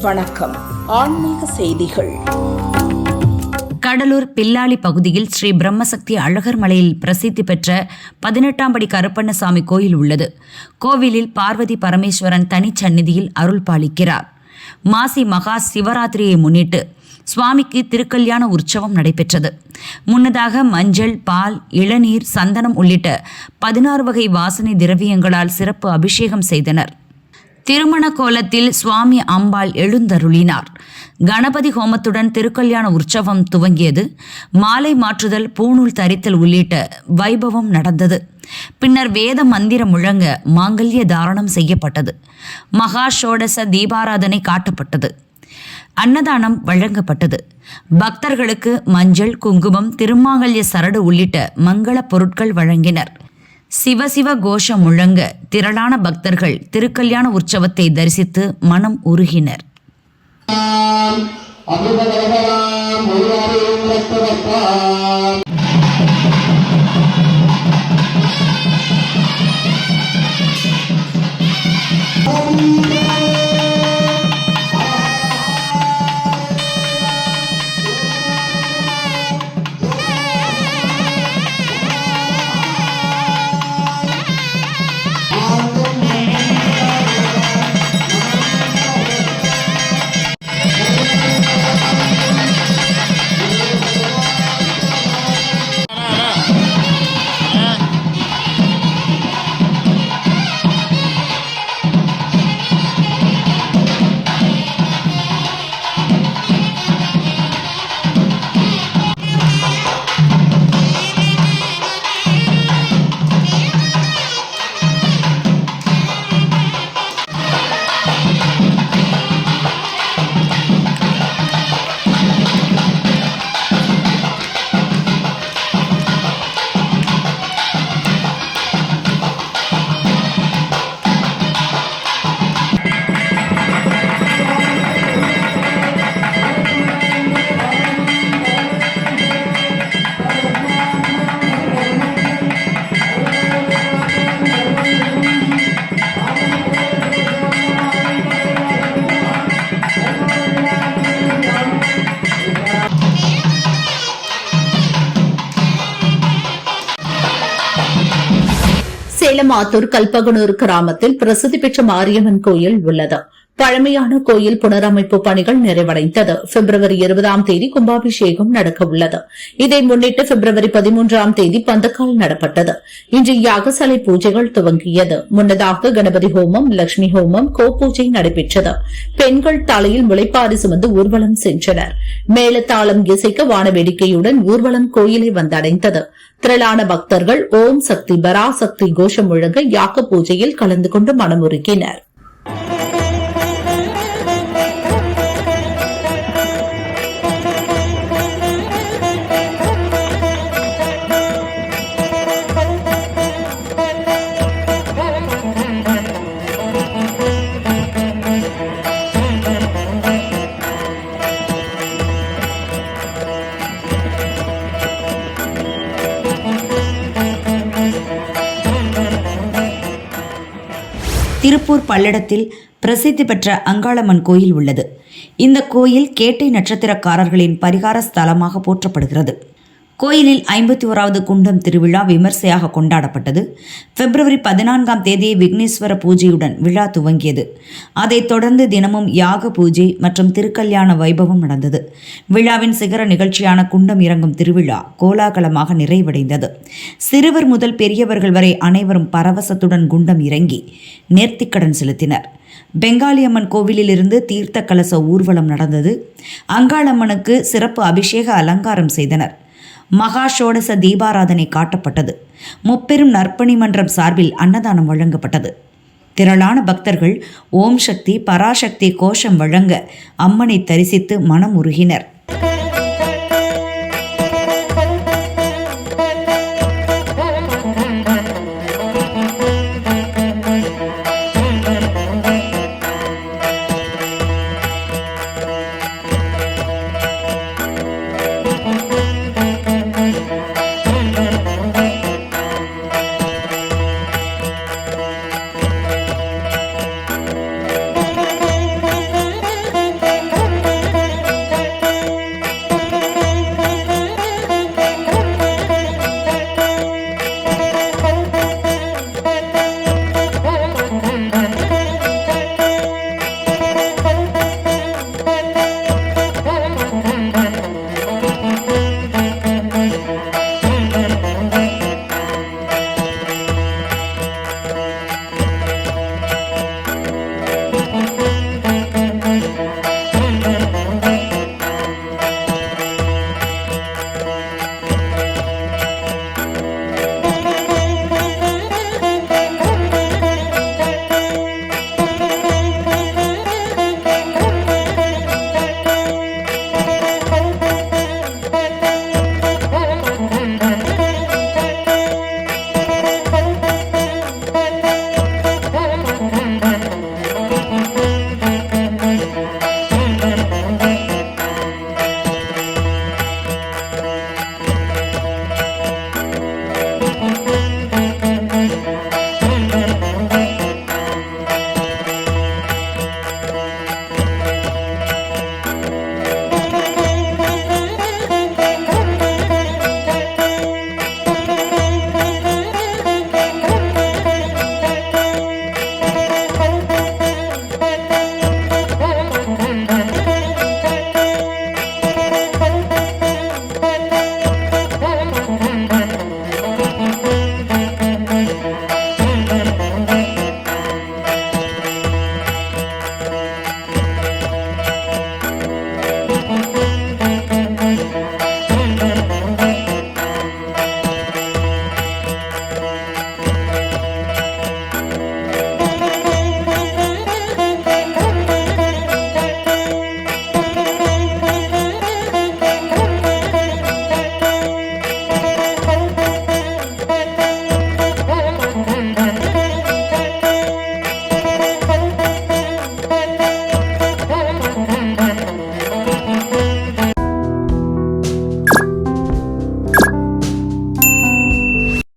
வணக்கம். ஆன்மீக செய்திகள். கடலூர் பில்லாளி பகுதியில் ஸ்ரீ பிரம்மசக்தி அழகர் மலையில் பிரசித்தி பெற்ற 18ஆம் படி கருப்பண்ணசாமி கோயில் உள்ளது. கோவிலில் பார்வதி பரமேஸ்வரன் தனிச்சந்நிதியில் அருள் பாலிக்கிறார். மாசி மகா சிவராத்திரியை முன்னிட்டு சுவாமிக்கு திருக்கல்யாண உற்சவம் நடைபெற்றது. முன்னதாக மஞ்சள், பால், இளநீர், சந்தனம் உள்ளிட்ட 16 வகை வாசனை திரவியங்களால் சிறப்பு அபிஷேகம் செய்தனர். திருமண கோலத்தில் சுவாமி அம்பாள் எழுந்தருளினார். கணபதி ஹோமத்துடன் திருக்கல்யாண உற்சவம் துவங்கியது. மாலை மாற்றுதல், பூணூல் தரித்தல் உள்ளிட்ட வைபவம் நடந்தது. பின்னர் வேத மந்திரம் முழங்க மாங்கல்ய தாரணம் செய்யப்பட்டது. மகா ஷோடச தீபாராதனை காட்டப்பட்டது. அன்னதானம் வழங்கப்பட்டது. பக்தர்களுக்கு மஞ்சள், குங்குமம், திருமாங்கல்ய சரடு உள்ளிட்ட மங்கள பொருட்கள் வழங்கினர். சிவசிவ கோஷம் முழங்க திரளான பக்தர்கள் திருக்கல்யாண உற்சவத்தை தரிசித்து மனம் உருகினர். சேலம் ஆத்தூர் கல்பகனூர் கிராமத்தில் பிரசித்தி பெற்ற மாரியம்மன் கோயில் உள்ளது. பழமையான கோயில் புனரமைப்பு பணிகள் நிறைவடைந்தது. பிப்ரவரி 20ஆம் தேதி கும்பாபிஷேகம் நடக்க உள்ளது. இதை முன்னிட்டு பிப்ரவரி 13ஆம் தேதி பந்தக்கால் நடப்பட்டது. இன்று யாகசாலை பூஜைகள் துவங்கியது. முன்னதாக கணபதி ஹோமம், லட்சுமி ஹோமம், கோபூஜை நடைபெற்றது. பெண்கள் தலையில் முளைப்பாரி சுமந்து ஊர்வலம் சென்றனர். மேளதாளம் இசைக்க வான வேடிக்கையுடன் ஊர்வலம் கோயிலை வந்தடைந்தது. திரளான பக்தர்கள் ஓம் சக்தி பராசக்தி கோஷம் முழங்க யாக பூஜையில் கலந்து கொண்டு மனமுருகினர். திருப்பூர் பல்லடத்தில் பிரசித்தி பெற்ற அங்காளம்மன் கோயில் உள்ளது. இந்த கோயில் கேட்டை நட்சத்திரக்காரர்களின் பரிகார ஸ்தலமாக போற்றப்படுகிறது. கோயிலில் 51வது குண்டம் திருவிழா விமர்சையாக கொண்டாடப்பட்டது. பிப்ரவரி 14ஆம் தேதி விக்னேஸ்வர பூஜையுடன் விழா துவங்கியது. அதைத் தொடர்ந்து தினமும் யாக பூஜை மற்றும் திருக்கல்யாண வைபவம் நடந்தது. விழாவின் சிகர நிகழ்ச்சியான குண்டம் இறங்கும் திருவிழா கோலாகலமாக நிறைவடைந்தது. சிறுவர் முதல் பெரியவர்கள் வரை அனைவரும் பரவசத்துடன் குண்டம் இறங்கி நேர்த்திக்கடன் செலுத்தினர். பெங்காலியம்மன் கோவிலிலிருந்து தீர்த்த கலச ஊர்வலம் நடந்தது. அங்காளம்மனுக்கு சிறப்பு அபிஷேக அலங்காரம் செய்தனர். மகா ஷோடச தீபாராதனை காட்டப்பட்டது. முப்பெரும் நற்பணி மன்றம் சார்பில் அன்னதானம் வழங்கப்பட்டது. திரளான பக்தர்கள் ஓம் சக்தி பராசக்தி கோஷம் வழங்க அம்மனை தரிசித்து மனம் உருகினர்.